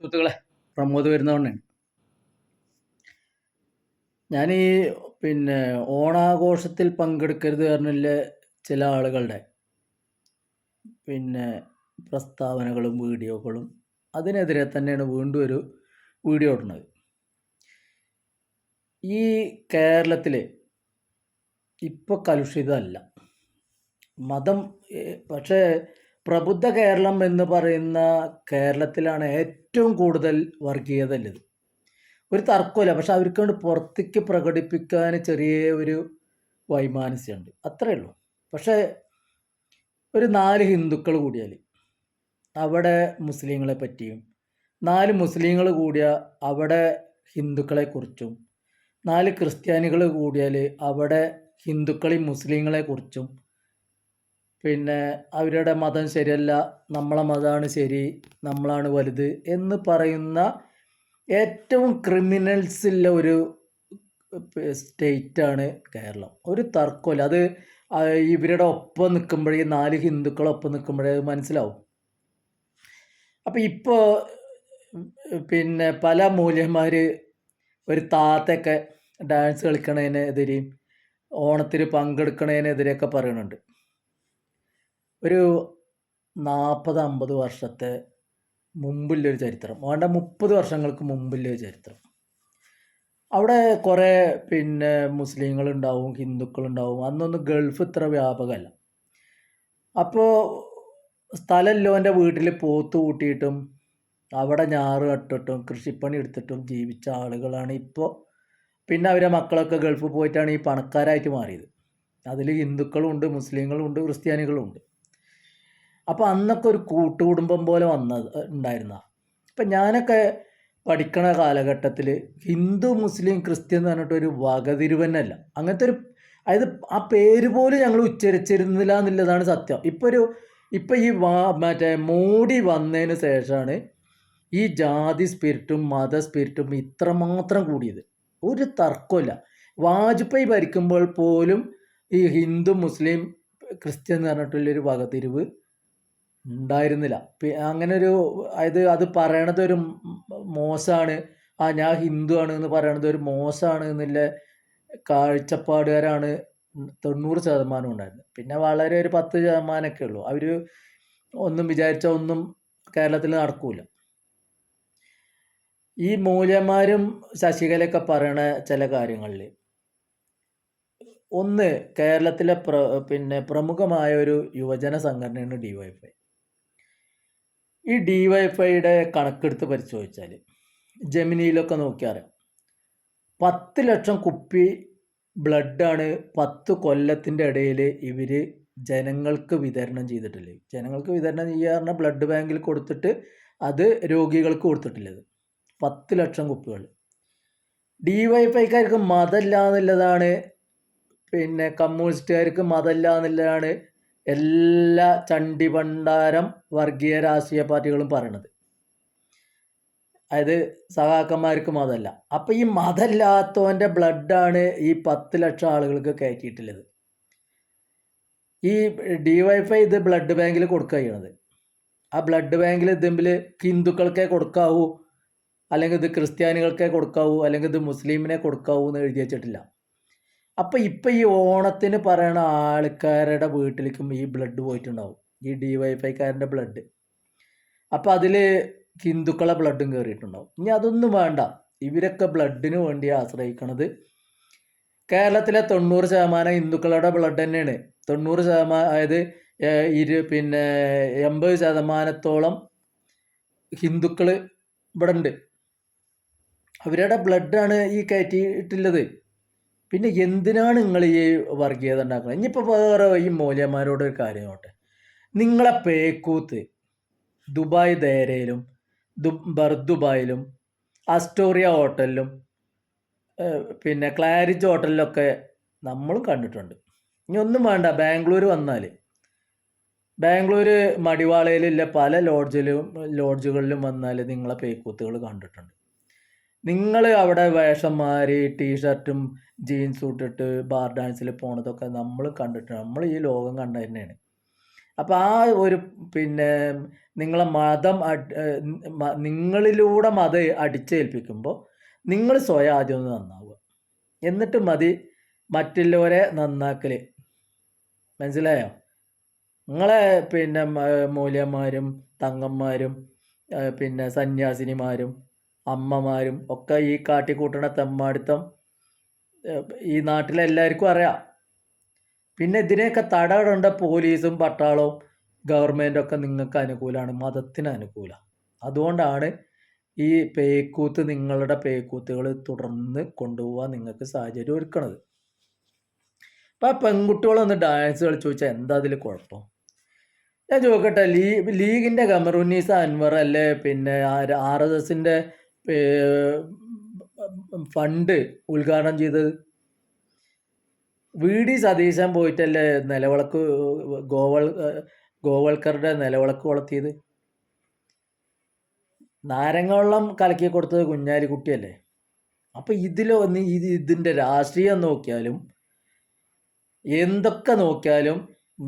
സുഹൃത്തുക്കളെ, പ്രമോദ് വരുന്നവണ്ണാണ്. ഞാൻ പിന്നെ ഓണാഘോഷത്തിൽ പങ്കെടുക്കരുത് പറഞ്ഞില്ല ചില ആളുകളുടെ പിന്നെ പ്രസ്താവനകളും വീഡിയോകളും അതിനെതിരെ തന്നെയാണ് വീണ്ടും ഒരു വീഡിയോ ഇടുന്നത്. ഈ കേരളത്തിൽ ഇപ്പോൾ കലുഷിതമല്ല മതം. പക്ഷേ പ്രബുദ്ധ കേരളം എന്ന് പറയുന്ന കേരളത്തിലാണ് ഏറ്റവും കൂടുതൽ വർഗീയത ഉള്ളത്. ഒരു തർക്കമില്ല. പക്ഷെ അവർക്കൊണ്ട് പുറത്തേക്ക് പ്രകടിപ്പിക്കാൻ ചെറിയ ഒരു വൈമാനസ്യമുണ്ട്, അത്രയേ ഉള്ളൂ. പക്ഷേ ഒരു 4 ഹിന്ദുക്കൾ കൂടിയാൽ അവിടെ മുസ്ലിങ്ങളെ പറ്റിയും, 4 മുസ്ലിങ്ങൾ കൂടിയാൽ അവിടെ ഹിന്ദുക്കളെക്കുറിച്ചും, 4 ക്രിസ്ത്യാനികൾ കൂടിയാൽ അവിടെ ഹിന്ദുക്കളെയും മുസ്ലിങ്ങളെക്കുറിച്ചും, പിന്നെ അവരുടെ മതം ശരിയല്ല, നമ്മളെ മതമാണ് ശരി, നമ്മളാണ് വലുത് എന്ന് പറയുന്ന ഏറ്റവും ക്രിമിനൽസുള്ള ഒരു സ്റ്റേറ്റാണ് കേരളം. ഒരു തർക്കമില്ല. അത് ഇവരുടെ ഒപ്പം നിൽക്കുമ്പോഴേ, ഈ 4 ഹിന്ദുക്കളൊപ്പം നിൽക്കുമ്പോഴേ അത് മനസ്സിലാവും. അപ്പം ഇപ്പോൾ പിന്നെ പല മൂല്യന്മാർ ഒരു താത്തയൊക്കെ ഡാൻസ് കളിക്കണതിനെതിരെയും ഓണത്തിന് പങ്കെടുക്കണതിനെതിരെയൊക്കെ പറയുന്നുണ്ട്. ഒരു 40-50 വർഷത്തെ മുമ്പുള്ളൊരു ചരിത്രം, വേണ്ട 30 വർഷങ്ങൾക്ക് മുമ്പുള്ളൊരു ചരിത്രം. അവിടെ കുറേ പിന്നെ മുസ്ലിങ്ങളുണ്ടാവും, ഹിന്ദുക്കളുണ്ടാവും. അന്നൊന്നും ഗൾഫ് ഇത്ര വ്യാപകമല്ല. അപ്പോൾ സ്ഥലമില്ലോൻ്റെ വീട്ടിൽ പോത്ത് കൂട്ടിയിട്ടും അവിടെ ഞാറ് നട്ടിട്ടും കൃഷിപ്പണി എടുത്തിട്ടും ജീവിച്ച ആളുകളാണ് ഇപ്പോൾ. പിന്നെ അവരെ മക്കളൊക്കെ ഗൾഫിൽ പോയിട്ടാണ് ഈ പണക്കാരായിട്ട് മാറിയത്. അതിൽ ഹിന്ദുക്കളും ഉണ്ട്, മുസ്ലിങ്ങളും ഉണ്ട്, ക്രിസ്ത്യാനികളും ഉണ്ട്. അപ്പോൾ അന്നൊക്കെ ഒരു കൂട്ടുകുടുംബം പോലെ ഉണ്ടായിരുന്ന. ഇപ്പം ഞാനൊക്കെ പഠിക്കണ കാലഘട്ടത്തിൽ ഹിന്ദു മുസ്ലിം ക്രിസ്ത്യൻ എന്ന് പറഞ്ഞിട്ടൊരു വകതിരുവന്നല്ല. അങ്ങനത്തെ ഒരു, അതായത് ആ പേര് പോലും ഞങ്ങൾ ഉച്ചരിച്ചിരുന്നില്ല എന്നുള്ളതാണ് സത്യം. ഇപ്പം ഈ മറ്റേ മോഡി വന്നതിന് ശേഷമാണ് ഈ ജാതി സ്പിരിറ്റും മത സ്പിരിറ്റും ഇത്രമാത്രം കൂടിയത്. ഒരു തർക്കമില്ല. വാജ്പേയി ഭരിക്കുമ്പോൾ പോലും ഈ ഹിന്ദു മുസ്ലിം ക്രിസ്ത്യൻ എന്ന് പറഞ്ഞിട്ടുള്ളൊരു വകതിരിവ് ഉണ്ടായിരുന്നില്ല. അങ്ങനെ ഒരു, അത് പറയണത് ഒരു മോശമാണ്, ഞാൻ ഹിന്ദു ആണ് എന്ന് പറയണത് ഒരു മോശമാണ് എന്നുള്ള കാഴ്ചപ്പാടുകാരാണ് 90% ഉണ്ടായിരുന്നത്. പിന്നെ വളരെ ഒരു 10% ഉള്ളൂ. അവർ ഒന്നും വിചാരിച്ചാൽ ഒന്നും കേരളത്തിൽ നടക്കൂല. ഈ മൂല്യന്മാരും ശശികലയൊക്കെ പറയണ ചില കാര്യങ്ങളിൽ ഒന്ന്, കേരളത്തിലെ പിന്നെ പ്രമുഖമായ ഒരു യുവജന സംഘടനയാണ് DYFI. ഈ DYFIയുടെ കണക്കെടുത്ത് പരിശോധിച്ചാൽ ജെമിനിയിലൊക്കെ നോക്കിയാൽ 10 ലക്ഷം കുപ്പി ബ്ലഡാണ് 10 കൊല്ലത്തിൻ്റെ ഇടയിൽ ഇവർ ജനങ്ങൾക്ക് വിതരണം ചെയ്തിട്ടില്ലേ. ജനങ്ങൾക്ക് വിതരണം ചെയ്യാറുള്ള ബ്ലഡ് ബാങ്കിൽ കൊടുത്തിട്ട് അത് രോഗികൾക്ക് കൊടുത്തിട്ടില്ലത് 10 ലക്ഷം കുപ്പികൾ. DYFIക്കാർക്ക് മതമില്ല എന്നുള്ളതാണ്, പിന്നെ കമ്മ്യൂണിസ്റ്റുകാർക്ക് മതമില്ല എന്നുള്ളതാണ് എല്ലാ ചണ്ടി ഭണ്ഡാരം വർഗീയ രാഷ്ട്രീയ പാർട്ടികളും പറയണത്. അതായത് സഹാക്കന്മാർക്ക് മതമല്ല. അപ്പം ഈ മതമില്ലാത്തവൻ്റെ ബ്ലഡാണ് ഈ 10 ലക്ഷം ആളുകൾക്ക് കയറ്റിയിട്ടുള്ളത്. ഈ DYFI ഇത് ബ്ലഡ് ബാങ്കിൽ കൊടുക്കുക ചെയ്യണത്. ആ ബ്ലഡ് ബാങ്കിൽ ഇതിൽ ഹിന്ദുക്കൾക്കേ കൊടുക്കാവൂ, അല്ലെങ്കിൽ ഇത് ക്രിസ്ത്യാനികൾക്കേ കൊടുക്കാവൂ, അല്ലെങ്കിൽ ഇത് മുസ്ലിമിനെ കൊടുക്കാവൂ എന്ന് എഴുതി വെച്ചിട്ടില്ല. അപ്പം ഇപ്പം ഈ ഓണത്തിന് പറയണ ആൾക്കാരുടെ വീട്ടിലേക്കും ഈ ബ്ലഡ് പോയിട്ടുണ്ടാവും, ഈ DYFIക്കാരൻ്റെ ബ്ലഡ്. അപ്പം അതിൽ ഹിന്ദുക്കളെ ബ്ലഡും കയറിയിട്ടുണ്ടാവും. ഇനി അതൊന്നും വേണ്ട, ഇവരൊക്കെ ബ്ലഡിന് വേണ്ടി ആശ്രയിക്കണത് കേരളത്തിലെ 90% ഹിന്ദുക്കളുടെ ബ്ലഡ് തന്നെയാണ്. 90%, അതായത് പിന്നെ 80%-ഓളം ഹിന്ദുക്കൾ ഇവിടെ ഉണ്ട്. അവരുടെ ബ്ലഡാണ് ഈ കയറ്റിയിട്ടുള്ളത്. പിന്നെ എന്തിനാണ് നിങ്ങൾ ഈ വർഗീയത ഉണ്ടാക്കുന്നത്? ഇനിയിപ്പോൾ വേറെ ഈ മൂല്യന്മാരോട് ഒരു കാര്യം നോട്ടെ. നിങ്ങളെ പേക്കൂത്ത് ദുബായ് ദേരയിലും ദുബായിലും അസ്റ്റോറിയ ഹോട്ടലിലും പിന്നെ ക്ലാരിജ് ഹോട്ടലിലൊക്കെ നമ്മളും കണ്ടിട്ടുണ്ട്. ഇനി ഒന്നും വേണ്ട, ബാംഗ്ലൂർ വന്നാൽ ബാംഗ്ലൂർ മടിവാളയിലുള്ള പല ലോഡ്ജുകളിലും വന്നാൽ നിങ്ങളെ പേക്കൂത്തുകൾ കണ്ടിട്ടുണ്ട്. നിങ്ങൾ അവിടെ വേഷം മാറി ടീഷർട്ടും ജീൻസും ഇട്ടിട്ട് ബാർ ഡാൻസിൽ പോണതൊക്കെ നമ്മൾ കണ്ടിട്ടുണ്ട്. നമ്മൾ ഈ ലോകം കണ്ട തന്നെയാണ്. അപ്പോൾ ആ ഒരു പിന്നെ നിങ്ങളെ മതം നിങ്ങളിലൂടെ മതം അടിച്ചേൽപ്പിക്കുമ്പോൾ നിങ്ങൾ സ്വയം ആദ്യം ഒന്ന് നന്നാവുക, എന്നിട്ട് മതി മറ്റുള്ളവരെ നന്നാക്കൽ. മനസ്സിലായോ? നിങ്ങളെ പിന്നെ മൂല്യന്മാരും തങ്ങന്മാരും പിന്നെ സന്യാസിനിമാരും അമ്മമാരും ഒക്കെ ഈ കാട്ടിക്കൂട്ടണ തെമ്മാടിത്തം ഈ നാട്ടിലെല്ലാവർക്കും അറിയാം. പിന്നെ ഇതിനെയൊക്കെ തടയിടേണ്ട പോലീസും പട്ടാളവും ഗവൺമെൻറ്റൊക്കെ നിങ്ങൾക്ക് അനുകൂലമാണ്, മതത്തിന് അനുകൂലമാണ്. അതുകൊണ്ടാണ് ഈ പേക്കൂത്ത്, നിങ്ങളുടെ പേക്കൂത്തുകൾ തുടർന്ന് കൊണ്ടുപോകാൻ നിങ്ങൾക്ക് സാഹചര്യം ഒരുക്കണത്. അപ്പം ആ പെൺകുട്ടികളൊന്ന് ഡാൻസ് കളിച്ച് ചോദിച്ചാൽ എന്താ അതിൽ കുഴപ്പം? ഞാൻ ചോദിക്കട്ടെ, ലീഗിൻ്റെ ഖമറുന്നീസ അൻവർ അല്ലേ പിന്നെ RSSൻ്റെ ഫണ്ട് ഉദ്ഘാടനം ചെയ്തത്? VD സതീശൻ പോയിട്ടല്ലേ നിലവിളക്ക് ഗോവൾക്കറുടെ നിലവിളക്ക് കൊളുത്തിയത്? നാരങ്ങ വെള്ളം കലക്കി കൊടുത്തത് കുഞ്ഞാലിക്കുട്ടിയല്ലേ? അപ്പം ഇതിൻ്റെ രാഷ്ട്രീയം നോക്കിയാലും എന്തൊക്കെ നോക്കിയാലും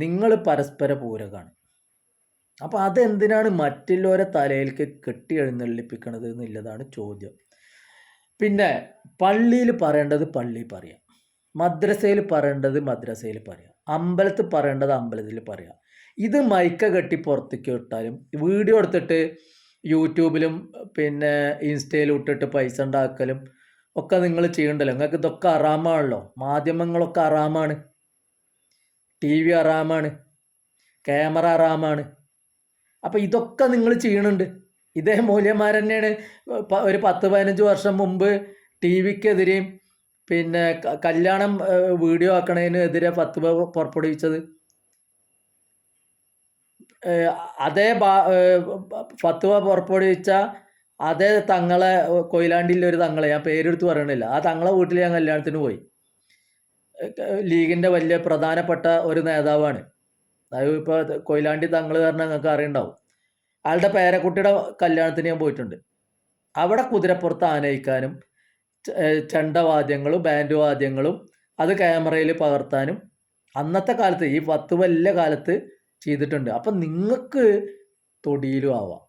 നിങ്ങൾ പരസ്പര പൂരകമാണ്. അപ്പം അതെന്തിനാണ് മറ്റുള്ളവരെ തലയിലേക്ക് കെട്ടി എഴുന്നള്ളിപ്പിക്കണത് എന്നുള്ളതാണ് ചോദ്യം. പിന്നെ പള്ളിയിൽ പറയേണ്ടത് പള്ളിയിൽ പറയാം, മദ്രസയിൽ പറയേണ്ടത് മദ്രസയിൽ പറയാം, അമ്പലത്തിൽ പറയേണ്ടത് അമ്പലത്തിൽ പറയാം. ഇത് മൈക്ക കെട്ടി പുറത്തേക്ക് ഇട്ടാലും വീഡിയോ എടുത്തിട്ട് യൂട്യൂബിലും പിന്നെ ഇൻസ്റ്റയിലും ഇട്ടിട്ട് പൈസ ഉണ്ടാക്കലും ഒക്കെ നിങ്ങൾ ചെയ്യണ്ടല്ലോ. നിങ്ങൾക്ക് ഇതൊക്കെ അറാമാണല്ലോ. മാധ്യമങ്ങളൊക്കെ അറാമാണ്, TV അറാമാണ്, ക്യാമറ അറാമാണ്. അപ്പം ഇതൊക്കെ നിങ്ങൾ ചെയ്യണുണ്ട്. ഇതേ മൂല്യന്മാർ തന്നെയാണ് ഒരു 10-15 വർഷം മുമ്പ് TVക്കെതിരെയും പിന്നെ കല്യാണം വീഡിയോ ആക്കണതിനെതിരെ ഫത്വ പുറപ്പെടുവിച്ചത്. അതേ ഫത്വ പുറപ്പെടുവിച്ച അതേ തങ്ങളെ കൊയിലാണ്ടിയിലെ ഒരു തങ്ങളെ, ഞാൻ പേരെടുത്ത് പറയണില്ല, ആ തങ്ങളെ വീട്ടിൽ ഞാൻ കല്യാണത്തിന് പോയി. ലീഗിൻ്റെ വലിയ പ്രധാനപ്പെട്ട ഒരു നേതാവാണ്. അതായത് ഇപ്പോൾ കൊയിലാണ്ടി തങ്ങൾ പറഞ്ഞാൽ നിങ്ങൾക്ക് അറിയുണ്ടാവും. ആളുടെ പേരക്കുട്ടിയുടെ കല്യാണത്തിന് ഞാൻ പോയിട്ടുണ്ട്. അവിടെ കുതിരപ്പുറത്ത് ആനയിക്കാനും ചെണ്ടവാദ്യങ്ങളും ബാൻഡ് വാദ്യങ്ങളും അത് ക്യാമറയിൽ പകർത്താനും അന്നത്തെ കാലത്ത്, ഈ 10 വല്ല കാലത്ത് ചെയ്തിട്ടുണ്ട്. അപ്പം നിങ്ങൾക്ക് തൊടിയിലും ആവാം.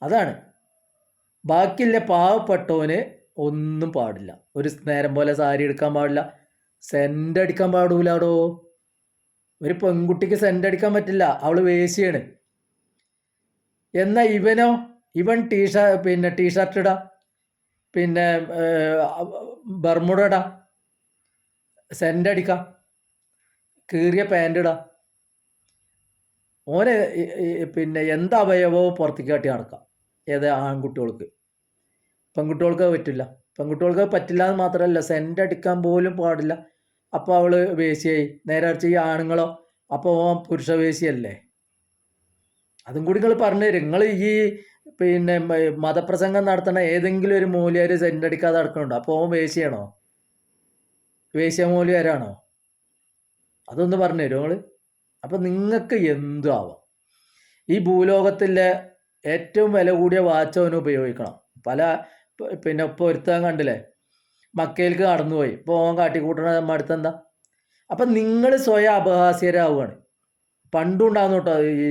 അതാണ്. ബാക്കിയുള്ള പാവപ്പെട്ടവന് ഒന്നും പാടില്ല. ഒരു നേരം പോലെ സാരി എടുക്കാൻ പാടില്ല, സെൻ്റ് അടിക്കാൻ പാടില്ലാടോ. ഒരു പെൺകുട്ടിക്ക് സെൻ്റ് അടിക്കാൻ പറ്റില്ല, അവൾ വേശ്യയാണ്. എന്നാൽ ഇവൻ ടീഷർട്ട് ഇടാം, പിന്നെ ബർമുഡ ഇടാം, സെൻ്റ് അടിക്കാം, കീറിയ പാൻ്റ് ഇടാം. ഓനെ പിന്നെ എന്ത് അവയവവും പുറത്തേക്ക് കാട്ടി നടക്കാം. ഏത് ആൺകുട്ടികൾക്ക്. പെൺകുട്ടികൾക്ക് പറ്റില്ല. പെൺകുട്ടികൾക്ക് പറ്റില്ല എന്ന് മാത്രമല്ല, സെൻ്റ് അടിക്കാൻ പോലും പാടില്ല. അപ്പോൾ അവൾ വേശ്യയായി. നേരെ മറിച്ച് ഈ ആണുങ്ങളോ, അപ്പോൾ ഓൻ പുരുഷ വേശ്യയല്ലേ? അതും കൂടി നിങ്ങൾ പറഞ്ഞു തരും. നിങ്ങൾ ഈ പിന്നെ മതപ്രസംഗം നടത്തണ ഏതെങ്കിലും ഒരു മൂല്യർ സെൻ്റ് അടിക്കാതെ നടക്കണുണ്ടോ? അപ്പോൾ ഓൻ വേശ്യയാണോ? വേശ്യ മൂല്യരാണോ? അതൊന്ന് പറഞ്ഞു തരും നിങ്ങൾ. അപ്പം നിങ്ങൾക്ക് എന്തും ആവാം. ഈ ഭൂലോകത്തിലെ ഏറ്റവും വില കൂടിയ വാച്ച് അവന് ഉപയോഗിക്കണം. പിന്നെ ഇപ്പോൾ ഒരുത്താൻ കണ്ടില്ലേ, മക്കയിലേക്ക് കടന്നുപോയി. ഇപ്പോൾ ഓൻ കാട്ടിക്കൂട്ടണ അടുത്തെന്താ? അപ്പം നിങ്ങൾ സ്വയം അപഹാസ്യരാവുകയാണ്. പണ്ടും ഉണ്ടാകുന്നു കേട്ടോ. ഈ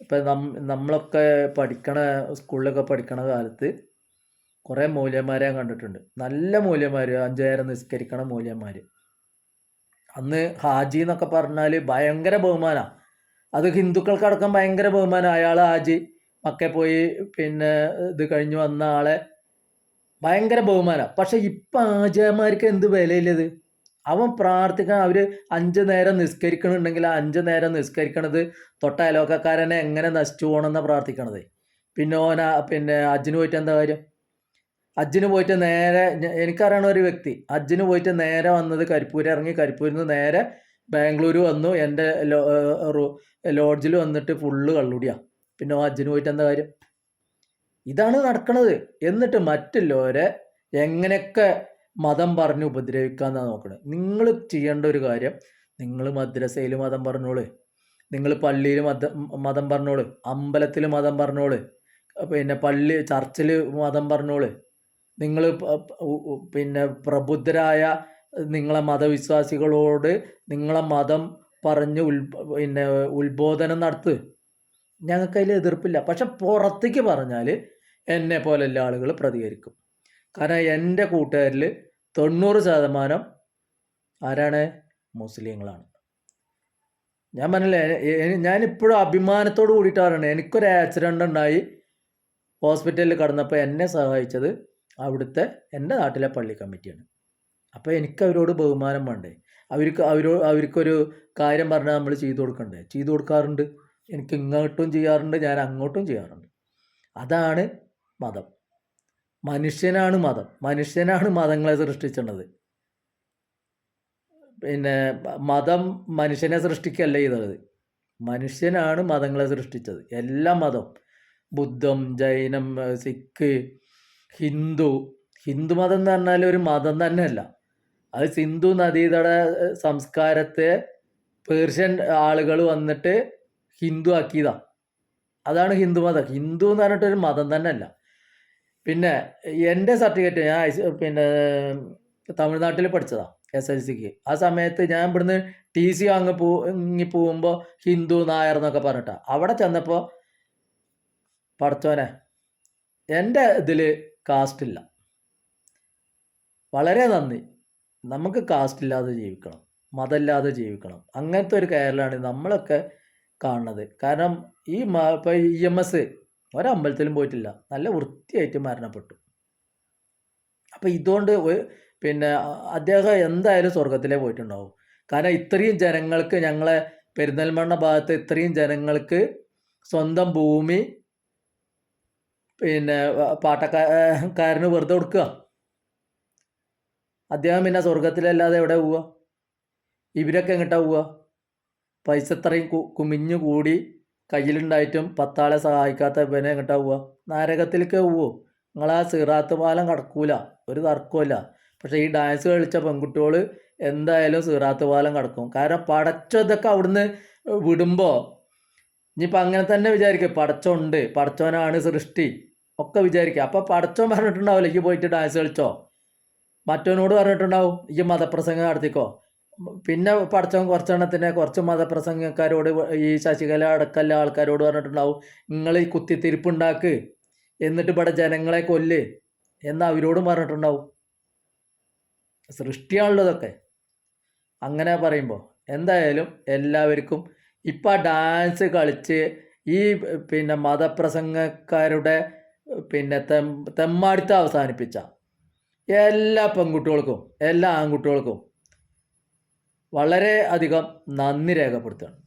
ഇപ്പം നമ്മളൊക്കെ പഠിക്കണ സ്കൂളിലൊക്കെ പഠിക്കണ കാലത്ത് കുറേ മൂല്യന്മാരെ ഞാൻ കണ്ടിട്ടുണ്ട്. നല്ല മൂല്യന്മാർ, 5 നേരം നിസ്കരിക്കണ മൂല്യന്മാർ. അന്ന് ഹാജി എന്നൊക്കെ പറഞ്ഞാൽ ഭയങ്കര ബഹുമാനമാണ്. അത് ഹിന്ദുക്കൾക്കടക്കം ഭയങ്കര ബഹുമാനം. അയാൾ ഹാജി മക്കയിൽ പോയി പിന്നെ ഇത് കഴിഞ്ഞ് വന്ന ആളെ ഭയങ്കര ബഹുമാനം. പക്ഷെ ഇപ്പം ഹാജിമാർക്ക് എന്ത് വിലയില്ലത്? അവൻ പ്രാർത്ഥിക്കണം. അവർ 5 നേരം നിസ്കരിക്കണമെന്നുണ്ടെങ്കിൽ ആ 5 നേരം നിസ്കരിക്കണത് തൊട്ട അയലോക്കക്കാരനെ എങ്ങനെ നശിച്ചു പോകണമെന്നാണ് പ്രാർത്ഥിക്കണത്. പിന്നെ ഹജ്ജിന് പോയിട്ട് എന്താ കാര്യം? ഹജ്ജിന് പോയിട്ട് നേരെ, എനിക്കറിയണ ഒരു വ്യക്തി ഹജ്ജിന് പോയിട്ട് നേരെ വന്നത് കരിപ്പൂർ ഇറങ്ങി, കരിപ്പൂരിൽ നിന്ന് നേരെ ബാംഗ്ലൂർ വന്നു. എൻ്റെ ലോഡ്ജിൽ വന്നിട്ട് ഫുള്ള് കള്ളുടിയാണ്. പിന്നെ ഹജ്ജിന് പോയിട്ട് എന്താ കാര്യം? ഇതാണ് നടക്കണത്. എന്നിട്ട് മറ്റുള്ളവരെ എങ്ങനെയൊക്കെ മതം പറഞ്ഞ് ഉപദ്രവിക്കാമെന്നാണ് നോക്കണത്. നിങ്ങൾ ചെയ്യേണ്ട ഒരു കാര്യം, നിങ്ങൾ മദ്രസയിൽ മതം പറഞ്ഞോളൂ, നിങ്ങൾ പള്ളിയിൽ മതം പറഞ്ഞോളൂ, അമ്പലത്തിൽ മതം പറഞ്ഞോളൂ, പിന്നെ ചർച്ചിൽ മതം പറഞ്ഞോളൂ. നിങ്ങൾ പിന്നെ പ്രബുദ്ധരായ നിങ്ങളെ മതവിശ്വാസികളോട് നിങ്ങളെ മതം പറഞ്ഞ് പിന്നെ ഉത്ബോധനം നടത്തുക. ഞങ്ങൾക്കതിൽ എതിർപ്പില്ല. പക്ഷെ പുറത്തേക്ക് പറഞ്ഞാൽ എന്നെ പോലെയുള്ള ആളുകൾ പ്രതികരിക്കും. കാരണം എൻ്റെ കൂട്ടുകാരിൽ 90% ആരാണ്? മുസ്ലിങ്ങളാണ്. ഞാൻ പറഞ്ഞില്ലേ, ഞാനിപ്പോഴും അഭിമാനത്തോട് കൂടിയിട്ട് പറയുന്നത്, എനിക്കൊരു ആക്സിഡൻ്റ് ഉണ്ടായി ഹോസ്പിറ്റലിൽ കിടന്നപ്പോൾ എന്നെ സഹായിച്ചത് അവിടുത്തെ എൻ്റെ നാട്ടിലെ പള്ളി കമ്മിറ്റിയാണ്. അപ്പോൾ എനിക്ക് അവരോട് ബഹുമാനം വേണ്ടേ? അവർക്കൊരു കാര്യം പറഞ്ഞാൽ നമ്മൾ ചെയ്തു കൊടുക്കണ്ടേ? ചെയ്തു കൊടുക്കാറുണ്ട്. എനിക്ക് ഇങ്ങോട്ടും ചെയ്യാറുണ്ട്, ഞാൻ അങ്ങോട്ടും ചെയ്യാറുണ്ട്. അതാണ് മതം. മനുഷ്യനാണ് മതം. മനുഷ്യനാണ് മതങ്ങളെ സൃഷ്ടിച്ചിട്ടുള്ളത്. പിന്നെ മതം മനുഷ്യനെ സൃഷ്ടിക്കല്ല ചെയ്തത്. മനുഷ്യനാണ് മതങ്ങളെ സൃഷ്ടിച്ചത്. എല്ലാ മതം, ബുദ്ധം, ജൈനം, സിഖ്, ഹിന്ദു മതം എന്ന് പറഞ്ഞാൽ ഒരു മതം തന്നെയല്ല. അത് സിന്ധു നദീതട സംസ്കാരത്തെ പേർഷ്യൻ ആളുകൾ വന്നിട്ട് ഹിന്ദു ആക്കിയതാ. അതാണ് ഹിന്ദു മതം. ഹിന്ദു എന്ന് പറഞ്ഞിട്ടൊരു മതം തന്നെയല്ല. പിന്നെ എൻ്റെ സർട്ടിഫിക്കറ്റ് ഞാൻ പിന്നെ തമിഴ്നാട്ടിൽ പഠിച്ചതാണ് SLCക്ക്. ആ സമയത്ത് ഞാൻ ഇവിടുന്ന് TC വാങ്ങി പോകുമ്പോൾ ഹിന്ദു നായർ എന്നൊക്കെ പറഞ്ഞിട്ടാണ്. അവിടെ ചെന്നപ്പോൾ പഠിച്ചോനെ എൻ്റെ ഇതിൽ കാസ്റ്റില്ല. വളരെ നന്ദി. നമുക്ക് കാസ്റ്റ് ഇല്ലാതെ ജീവിക്കണം, മതമില്ലാതെ ജീവിക്കണം. അങ്ങനത്തെ ഒരു കേരളമാണ് നമ്മളൊക്കെ കാണുന്നത്. കാരണം ഇപ്പോൾ EMS ഒരമ്പലത്തിലും പോയിട്ടില്ല, നല്ല വൃത്തിയായിട്ട് മരണപ്പെട്ടു. അപ്പോൾ ഇതുകൊണ്ട് പിന്നെ അദ്ദേഹം എന്തായാലും സ്വർഗത്തിലേ പോയിട്ടുണ്ടാവും. കാരണം ഇത്രയും ജനങ്ങൾക്ക്, ഞങ്ങളെ പെരിന്തൽമണ്ണ ഭാഗത്ത് ഇത്രയും ജനങ്ങൾക്ക് സ്വന്തം ഭൂമി പിന്നെ പാട്ടക്കാരന് വെറുതെ കൊടുക്കുക. അദ്ദേഹം പിന്നെ സ്വർഗത്തിലല്ലാതെ എവിടെ പോവുക? ഇവരൊക്കെ എങ്ങോട്ടാ പോവുക? പൈസ ഇത്രയും കുമിഞ്ഞു കൂടി കയ്യിലുണ്ടായിട്ടും 10 ആളെ സഹായിക്കാത്ത ഇവനെ എങ്ങോട്ടാ പോവുക? നരകത്തിലേക്ക് പോവോ? നിങ്ങളാ സിറാത്ത് പാലം കടക്കൂല, ഒരു തർക്കമില്ല. പക്ഷേ ഈ ഡാൻസ് കളിച്ച പെൺകുട്ടികൾ എന്തായാലും സിറാത്ത് പാലം കടക്കും. കാരണം പടച്ചതൊക്കെ അവിടുന്ന് വിടുമ്പോൾ ഇനിയിപ്പോൾ അങ്ങനെ തന്നെ വിചാരിക്കുക, പടച്ചോണ്ട്, പടച്ചോനാണ് സൃഷ്ടി ഒക്കെ വിചാരിക്കുക. അപ്പോൾ പടച്ചോൻ പറഞ്ഞിട്ടുണ്ടാവില്ല ഈ പോയിട്ട് ഡാൻസ് കളിച്ചോ, മറ്റവനോട് പറഞ്ഞിട്ടുണ്ടാവും ഈ മതപ്രസംഗം നടത്തിക്കോ. പിന്നെ പടച്ചവൻ കുറച്ച് മതപ്രസംഗക്കാരോട്, ഈ ശശികല അടക്കല്ല ആൾക്കാരോട് പറഞ്ഞിട്ടുണ്ടാവും നിങ്ങൾ ഈ കുത്തിത്തിരിപ്പുണ്ടാക്ക്, എന്നിട്ട് ഇവിടെ ജനങ്ങളെ കൊല്ല് എന്ന് അവരോടും പറഞ്ഞിട്ടുണ്ടാവും. സൃഷ്ടിയാണുള്ളതൊക്കെ. അങ്ങനെ പറയുമ്പോൾ എന്തായാലും എല്ലാവർക്കും ഇപ്പം ഡാൻസ് കളിച്ച് ഈ പിന്നെ മതപ്രസംഗക്കാരുടെ പിന്നെ തെമ്മാടിത്തം അവസാനിപ്പിച്ച എല്ലാ പെൺകുട്ടികൾക്കും എല്ലാ ആൺകുട്ടികൾക്കും വളരെ അധികം നന്ദി രേഖപ്പെടുത്തുകയാണ്.